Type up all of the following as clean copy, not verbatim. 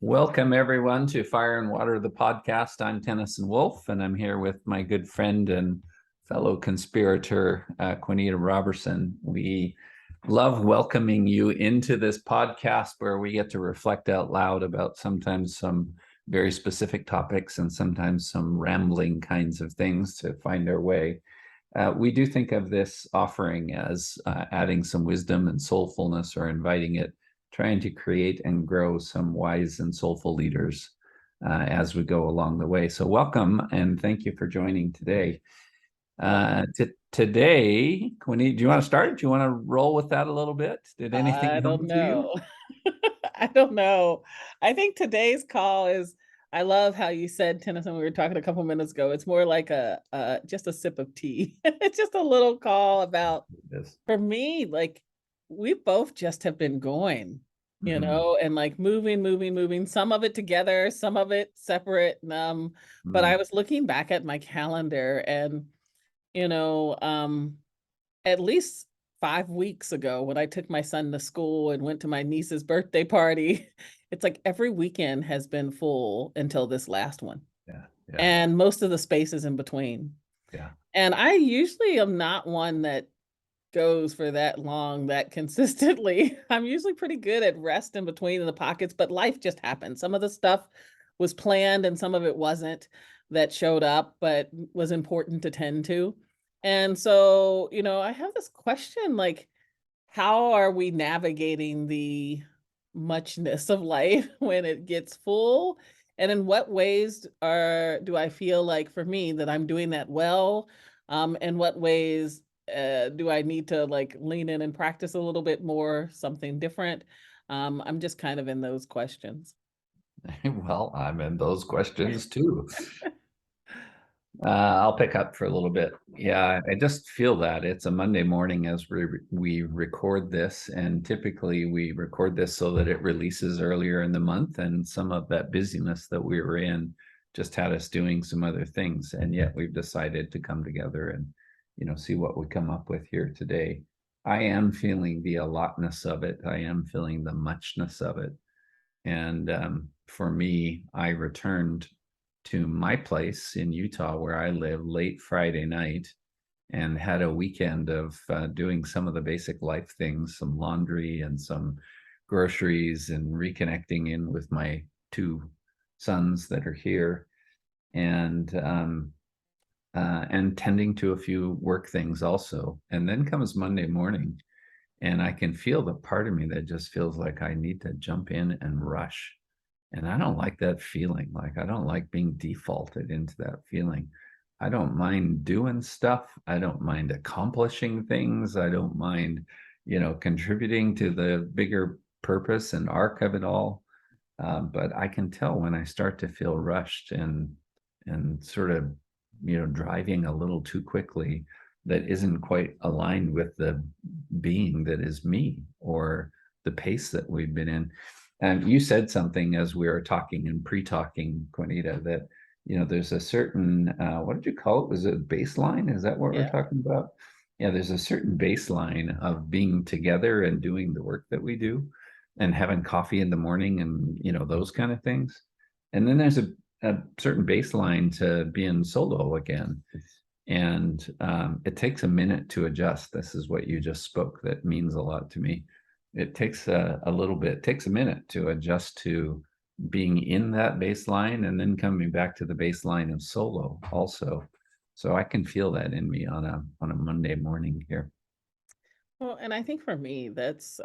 Welcome, everyone, to Fire and Water, the podcast. I'm Tennyson Wolf, and I'm here with my good friend and fellow conspirator, Quinita Robertson. We love welcoming you into this podcast where we get to reflect out loud about sometimes some very specific topics and sometimes some rambling kinds of things to find our way. We do think of this offering as adding some wisdom and soulfulness, or inviting it, trying to create and grow some wise and soulful leaders as we go along the way. So welcome, and thank you for joining today. Today, Quinny, do you want to start? Do you want to roll with that a little bit? Did anything I come don't to you? know. I don't know. I think today's call is, I love how you said, Tennyson, we were talking a couple minutes ago, it's more like just a sip of tea. It's just a little call about, Yes. for me, like, we both just have been going, Mhm. and like moving, some of it together, some of it separate. But I Mhm. was looking back at my calendar and, you know, um, at least 5 weeks ago when I took my son to school and went to my niece's birthday party, it's like every weekend has been full until this last one, Yeah, yeah, and most of the spaces in between. yeah. And I usually am not one that goes for that long, that consistently. I'm usually pretty good at rest in between in the pockets, but life just happened. Some of the stuff was planned and some of it wasn't, that showed up, but was important to tend to. And so, I have this question, like, how are we navigating the muchness of life when it gets full? And in what ways do I feel like, for me, that I'm doing that well? In what ways do I need to, like, lean in and practice a little bit more, something different? I'm just kind of in those questions. Well, I'm in those questions too. I'll pick up for a little bit. Yeah, I just feel that it's a Monday morning as we record this, and typically we record this so that it releases earlier in the month, and some of that busyness that we were in just had us doing some other things, and yet we've decided to come together and see what we come up with here today. I am feeling the allotness of it. I am feeling the muchness of it. And for me, I returned to my place in Utah where I live late Friday night and had a weekend of doing some of the basic life things, some laundry and some groceries, and reconnecting in with my two sons that are here, and tending to a few work things also. And then comes Monday morning, and I can feel the part of me that just feels like I need to jump in and rush. And I don't like that feeling. Like, I don't like being defaulted into that feeling. I don't mind doing stuff. I don't mind accomplishing things. I don't mind, contributing to the bigger purpose and arc of it all. But I can tell when I start to feel rushed and sort of, driving a little too quickly, that isn't quite aligned with the being that is me, or the pace that we've been in. And you said something as we were talking and pre-talking, Juanita, that there's a certain what did you call it? Was it baseline? Is that what we're Yeah. talking about? Yeah, there's a certain baseline of being together and doing the work that we do, and having coffee in the morning, and those kind of things. And then there's a certain baseline to being solo again. And it takes a minute to adjust. This is what you just spoke. That means a lot to me. It takes a little bit, takes a minute to adjust to being in that baseline, and then coming back to the baseline of solo also. So I can feel that in me on a Monday morning here. Well, and I think for me, that's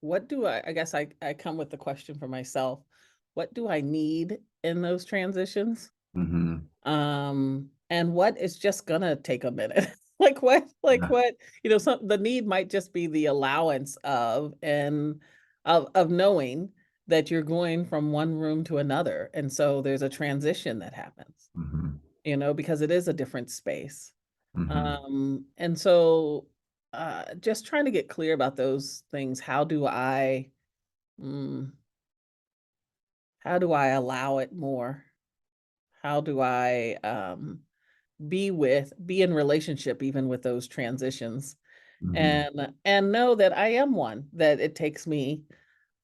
what do I guess I come with the question for myself. What do I need in those transitions? Hmm. And what is just gonna take a minute? Like what, some the need might just be the allowance of, and of knowing that you're going from one room to another. And so there's a transition that happens, Hmm. because it is a different space. Hmm. And so just trying to get clear about those things. Mm, how do I allow it more? How do I be in relationship even with those transitions, Hmm. and know that I am one, that it takes me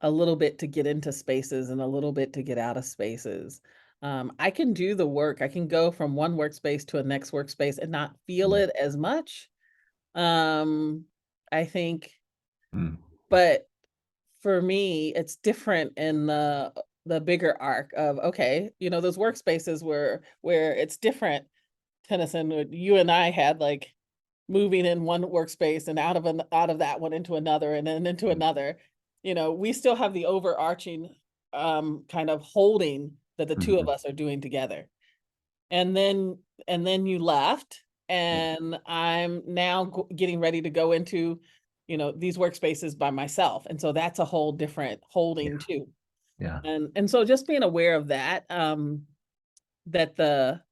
a little bit to get into spaces and a little bit to get out of spaces. I can do the work. I can go from one workspace to a next workspace and not feel Mm, it as much. Um, I think, mm, but for me, it's different in the bigger arc of, okay, those workspaces where it's different. Tennyson, you and I had like moving in one workspace and out of that one into another and then into mm, another. We still have the overarching kind of holding that the two of mhm. us are doing together. And then you left, Yeah, and I'm now getting ready to go into, these workspaces by myself. And so that's a whole different yeah, holding too. yeah, And so just being aware of that, that the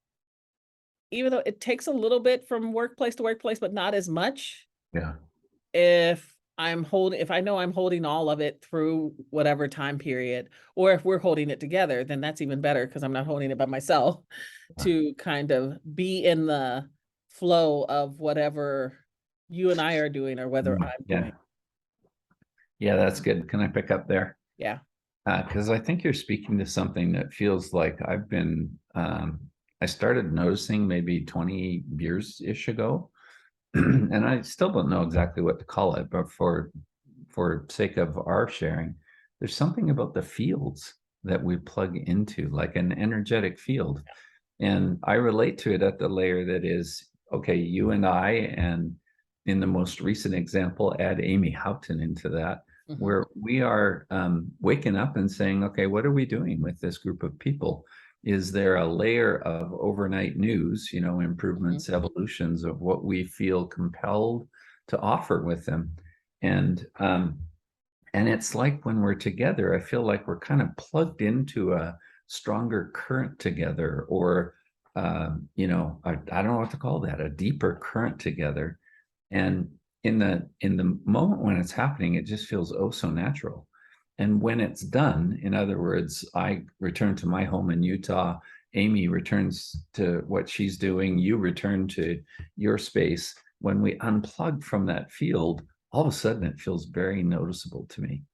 even though it takes a little bit from workplace to workplace, but not as much, yeah. if I know I'm holding all of it through whatever time period, or if we're holding it together, then that's even better because I'm not holding it by myself to kind of be in the flow of whatever you and I are doing or whether Mm, I'm yeah, doing. yeah, that's good. Can I pick up there? Yeah. Because I think you're speaking to something that feels like I started noticing maybe 20 years-ish ago, and I still don't know exactly what to call it, but for sake of our sharing, there's something about the fields that we plug into, like an energetic field. And I relate to it at the layer that is, okay, you and I, and in the most recent example, add Amy Houghton into that, Mhm, where we are waking up and saying, okay, what are we doing with this group of people? Is there a layer of overnight news, mhm, improvements, evolutions of what we feel compelled to offer with them? And and it's like when we're together, I feel like we're kind of plugged into a stronger current together, or I don't know what to call that, a deeper current together. And in the moment when it's happening, it just feels oh so natural. And when it's done, in other words, I return to my home in Utah, Amy returns to what she's doing, you return to your space. When we unplug from that field, all of a sudden it feels very noticeable to me.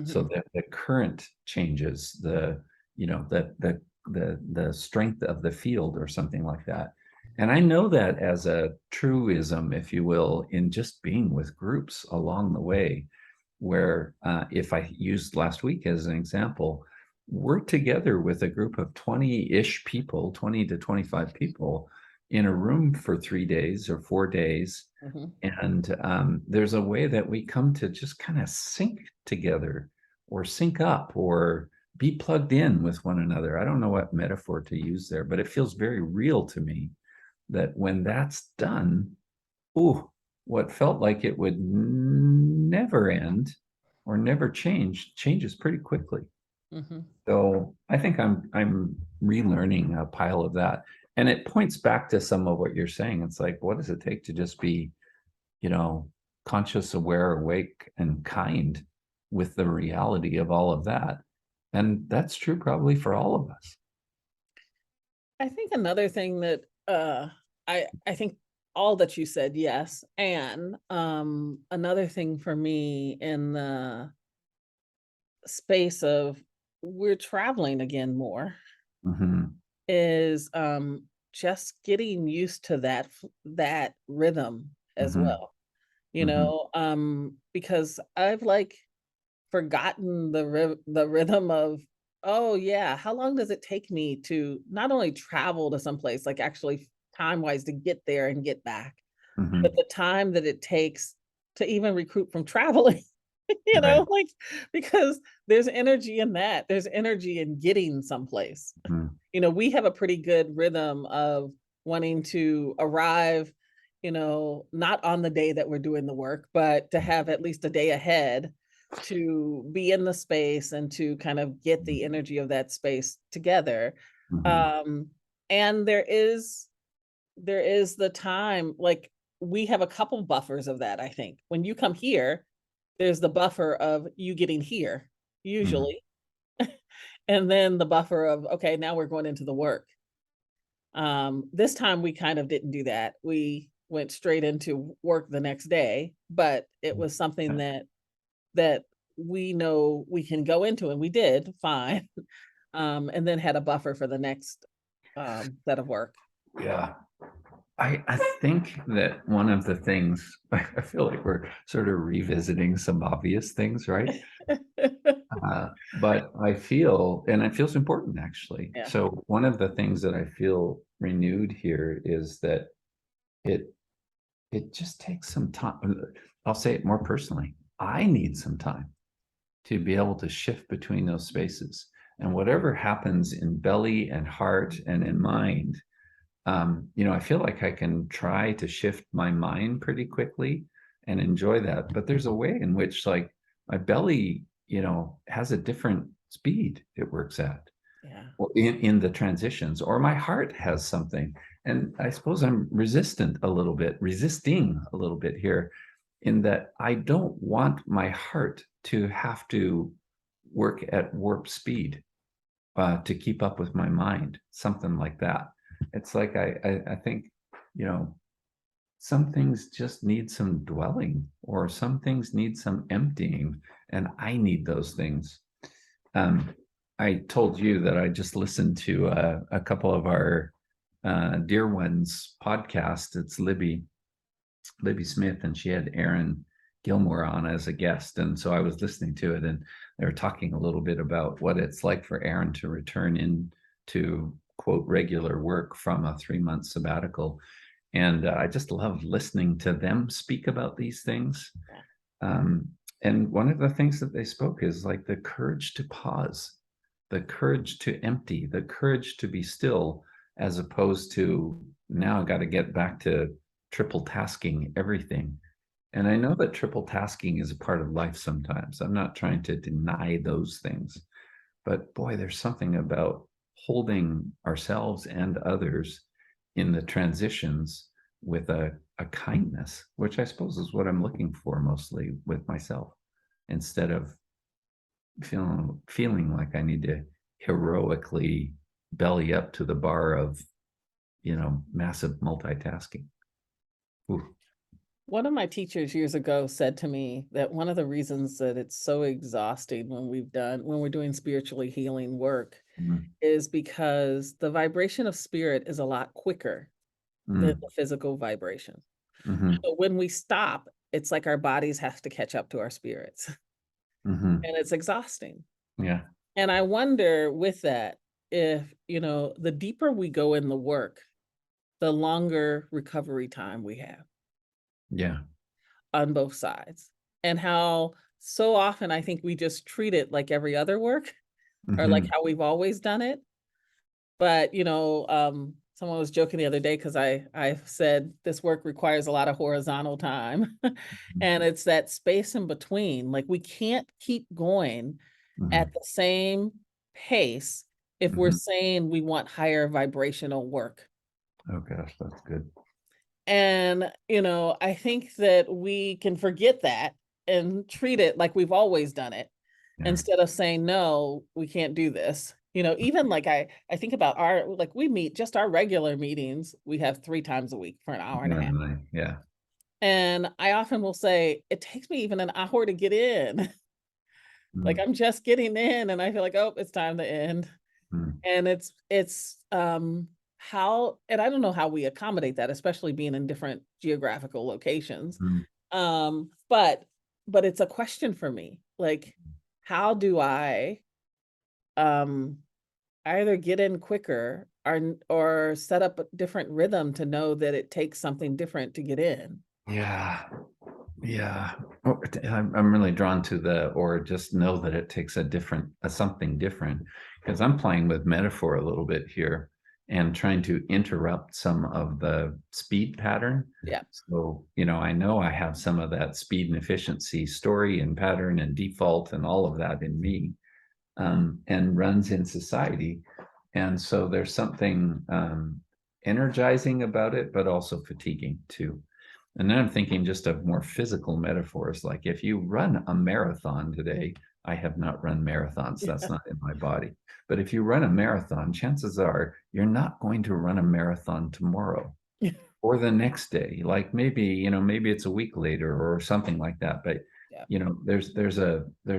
So mhm, that the current changes, the strength of the field or something like that. And I know that as a truism, if you will, in just being with groups along the way, where if I used last week as an example, we're together with a group of 20-ish people, 20 to 25 people in a room for 3 days or 4 days. mhm, And there's a way that we come to just kind of sync together or sync up or be plugged in with one another. I don't know what metaphor to use there, but it feels very real to me that when that's done, ooh, what felt like it would never end or never change changes pretty quickly. mhm. So I think I'm relearning a pile of that. And it points back to some of what you're saying. It's like, what does it take to just be, you know, conscious, aware, awake, and kind with the reality of all of that? And that's true probably for all of us. I think another thing that, I think all that you said, yes, and, another thing for me in the space of we're traveling again more Hmm. is, just getting used to that rhythm as Hmm. well, Hmm. because I've, like, forgotten the rhythm of, "Oh, yeah, how long does it take me to not only travel to someplace, like, actually time-wise to get there and get back, but Hmm. the time that it takes to even recruit from traveling," Right. like, because there's energy in that, there's energy in getting someplace. Hmm. We have a pretty good rhythm of wanting to arrive, not on the day that we're doing the work, but to have at least a day ahead to be in the space and to kind of get the energy of that space together. Hmm. Um, and there is the time, like we have a couple buffers of that, I think. When you come here, there's the buffer of you getting here, Hmm. usually, and then the buffer of, okay, now we're going into the work. This time we kind of didn't do that. We went straight into work the next day, but it was something Yeah. that we know we can go into, and we did fine, and then had a buffer for the next set of work. Yeah. I think that one of the things I feel like we're sort of revisiting some obvious things, right? But I feel, and it feels important actually. Yeah, So one of the things that I feel renewed here is that it it just takes some time. I'll say it more personally. I need some time to be able to shift between those spaces. And whatever happens in belly and heart and in mind, I feel like I can try to shift my mind pretty quickly and enjoy that. But there's a way in which, like, my belly, has a different speed it works at, yeah, or in the transitions, or my heart has something. And I suppose I'm resisting a little bit here, in that I don't want my heart to have to work at warp speed to keep up with my mind, something like that. It's like I think, you know, some things just need some dwelling, or some things need some emptying, and I need those things. Um, I told you that I just listened to a couple of our dear ones podcast. It's Libby Smith, and she had Aaron Gilmore on as a guest. And so I was listening to it, and they were talking a little bit about what it's like for Aaron to return into quote regular work from a 3-month sabbatical. And I just love listening to them speak about these things. yeah. Um, and one of the things that they spoke is like the courage to pause, the courage to empty, the courage to be still, as opposed to now I got to get back to triple tasking everything. And I know that triple tasking is a part of life sometimes. I'm not trying to deny those things, but boy, there's something about holding ourselves and others in the transitions with a kindness, which I suppose is what I'm looking for mostly with myself, instead of feeling like I need to heroically belly up to the bar of, massive multitasking. Ooh. One of my teachers years ago said to me that one of the reasons that it's so exhausting when we're doing spiritually healing work Mm, is because the vibration of spirit is a lot quicker than mm, the physical vibration. mhm, So when we stop, it's like our bodies have to catch up to our spirits, mhm. and it's exhausting. Yeah, And I wonder with that, if, the deeper we go in the work, the longer recovery time we have yeah. on both sides. And how so often I think we just treat it like every other work, or like Mhm, how we've always done it. But, someone was joking the other day because I said this work requires a lot of horizontal time. mhm, And it's that space in between. Like we can't keep going at mhm, the same pace if we're mhm. saying we want higher vibrational work. Oh gosh, that's good. And, I think that we can forget that and treat it like we've always done it, Yeah. instead of saying, no, we can't do this. Even like I think about like we meet just our regular meetings, we have 3 times a week for an hour and a half. Yeah. And I often will say, it takes me even an hour to get in. Like Mm, I'm just getting in and I feel like, oh, it's time to end. mm, And it's how, and I don't know how we accommodate that, especially being in different geographical locations. mm. But it's a question for me. Like, how do I um either get in quicker, or set up a different rhythm to know that it takes something different to get in? Yeah. Yeah. Oh, I'm really drawn to or just know that it takes a something different, because I'm playing with metaphor a little bit here and trying to interrupt some of the speed pattern. Yeah. So, I know I have some of that speed and efficiency story and pattern and default and all of that in me, and runs in society. And so there's something energizing about it, but also fatiguing too. And then I'm thinking just of more physical metaphors, like if you run a marathon today, I have not run marathons, that's not in my body. But if you run a marathon, chances are you're not going to run a marathon tomorrow Yeah. or the next day. Like maybe it's a week later or something like that. But Yeah. there's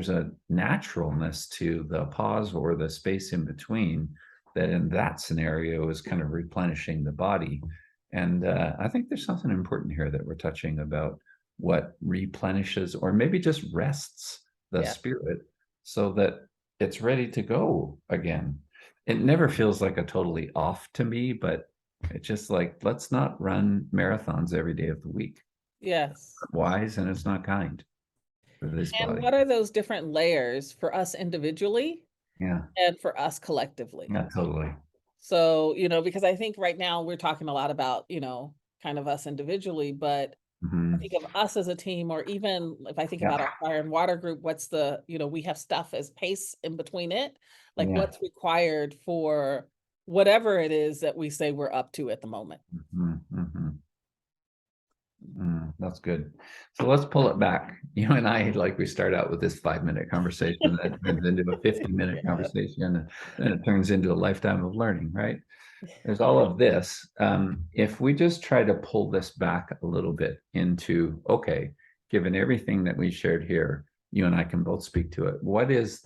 a naturalness to the pause or the space in between that in that scenario is kind of replenishing the body. And I think there's something important here that we're touching about what replenishes or maybe just rests the Yeah. spirit so that it's ready to go again. It never feels like a totally off to me, but it's just like, let's not run marathons every day of the week. Yes. Wise and it's not kind for this And body. what are those different layers for us individually Yeah, and for us collectively? yeah, totally. So, because I think right now we're talking a lot about, kind of us individually, but I Mhm. think of us as a team, or even if I think Yeah, about our fire and water group, what's the, we have stuff as pace in between it, like yeah. what's required for whatever it is that we say we're up to at the moment. Mhm, mhm. That's good. So let's pull it back. You and I, like we start out with this 5-minute conversation that turns into a 50-minute Yeah. conversation, and then it turns into a lifetime of learning, right? There's all of this. If we just try to pull this back a little bit into, okay, given everything that we shared here, you and I can both speak to it. What's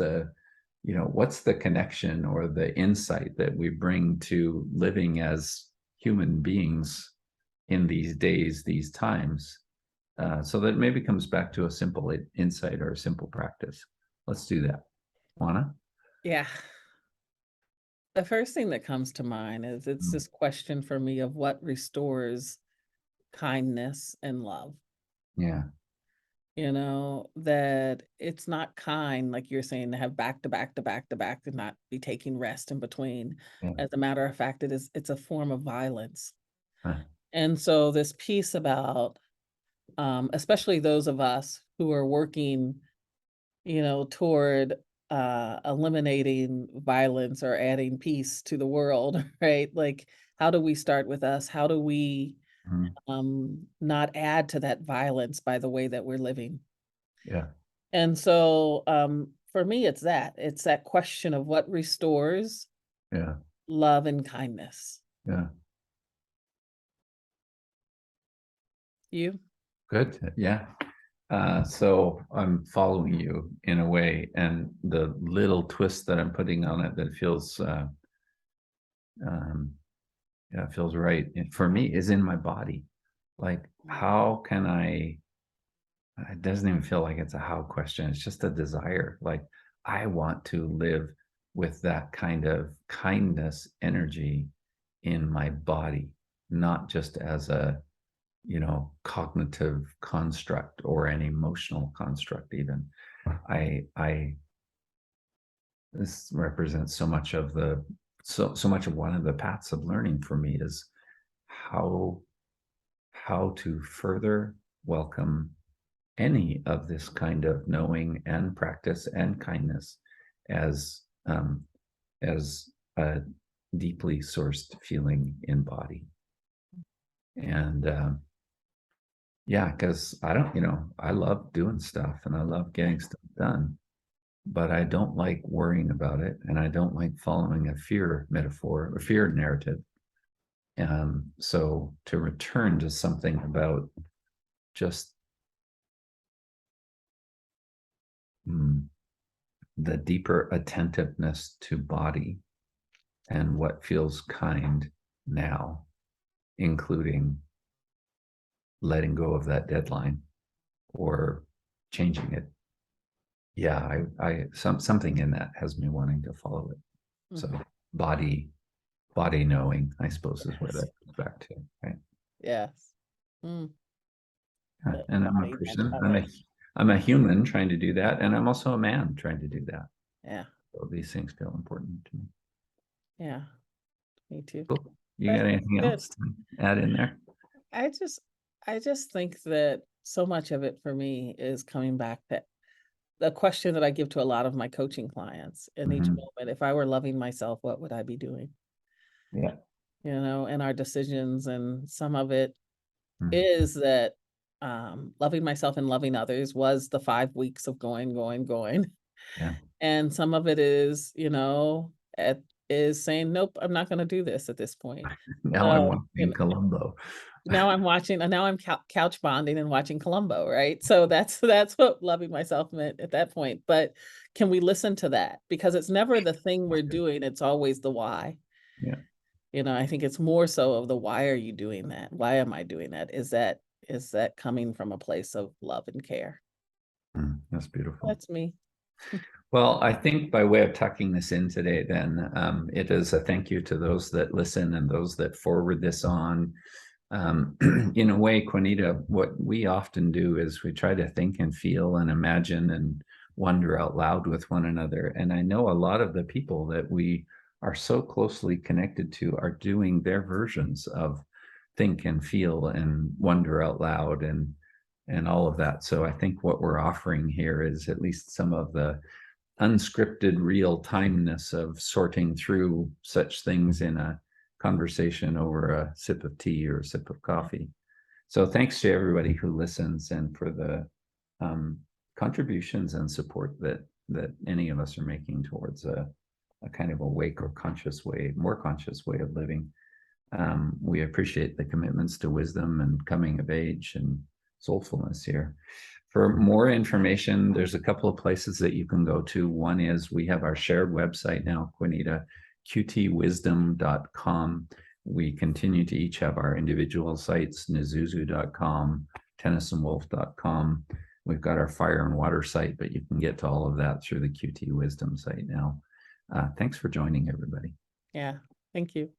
the connection or the insight that we bring to living as human beings in these days, these times, so that maybe comes back to a simple insight or a simple practice. Let's do that. Juana? Yeah. The first thing that comes to mind is it's Mm, this question for me of what restores kindness and love. yeah, That it's not kind, like you're saying, to have back to back to back to back and not be taking rest in between. yeah, As a matter of fact, it's a form of violence. uh, And so this piece about especially those of us who are working, toward eliminating violence or adding peace to the world, right? Like how do we start with us? How do we mhm, not add to that violence by the way that we're living? yeah, And so, for me, it's that question of what restores yeah, love and kindness. yeah. You? Good. Yeah. So I'm following you in a way, and the little twist that I'm putting on it that feels, um, yeah, feels right for me is in my body. Like, Mm, how can I? It doesn't even feel like it's a how question. It's just a desire. Like, I want to live with that kind of kindness energy in my body, not just as a cognitive construct or an emotional construct even. I This represents so much of one of the paths of learning for me is how to further welcome any of this kind of knowing and practice and kindness as as a deeply sourced feeling in body. And yeah, because I don't, I love doing stuff and I love yeah. getting stuff done, but I don't like worrying about it. And I don't like following a fear metaphor or fear narrative. So to return to something about just mm, the deeper attentiveness to body and what feels kind now, including letting go of that deadline or changing it. Yeah, something in that has me wanting to follow it. So Mhm. body body knowing, I suppose, is where Yes. that comes back to, right? Yes. Mm, Yeah, the and I'm a body knows person. power. I'm a human trying to do that, and I'm also a man trying to do that. Yeah. So these things feel important to me. Yeah. Me too. Cool. You That got sounds anything good. else to add in there? I just I just think that so much of it for me is coming back to the question that I give to a lot of my coaching clients in each Hmm. moment. If I were loving myself, what would I be doing? Yeah. And our decisions, and some of it Mm. is that loving myself and loving others was the 5 weeks of going, going, going. Yeah. And some of it is, is saying, nope, I'm not going to do this at this point. Now I'm Um, watching Columbo. now I'm watching, and now I'm couch bonding and watching Columbo, right? So that's what loving myself meant at that point. But can we listen to that? Because it's never the thing we're doing, it's always the why. Yeah. I think it's more so of the why are you doing that? Why am I doing that? Is that coming from a place of love and care? That's beautiful. That's me. Well, I think by way of tucking this in today, then it is a thank you to those that listen and those that forward this on. In a way, Juanita, what we often do is we try to think and feel and imagine and wonder out loud with one another. And I know a lot of the people that we are so closely connected to are doing their versions of think and feel and wonder out loud and all of that. So I think what we're offering here is at least some of the unscripted real timeness of sorting through such things in a conversation over a sip of tea or a sip of coffee. So thanks to everybody who listens and for the contributions and support that any of us are making towards a kind of awake or conscious way, more conscious way of living. We appreciate the commitments to wisdom and coming of age and soulfulness here. For more information, there's a couple of places that you can go to. One is we have our shared website now, Juanita, qtwisdom.com. We continue to each have our individual sites, nizuzu.com, tennysonwolf.com. We've got our fire and water site, but you can get to all of that through the QT Wisdom site now. Thanks for joining, everybody. Yeah. Thank you.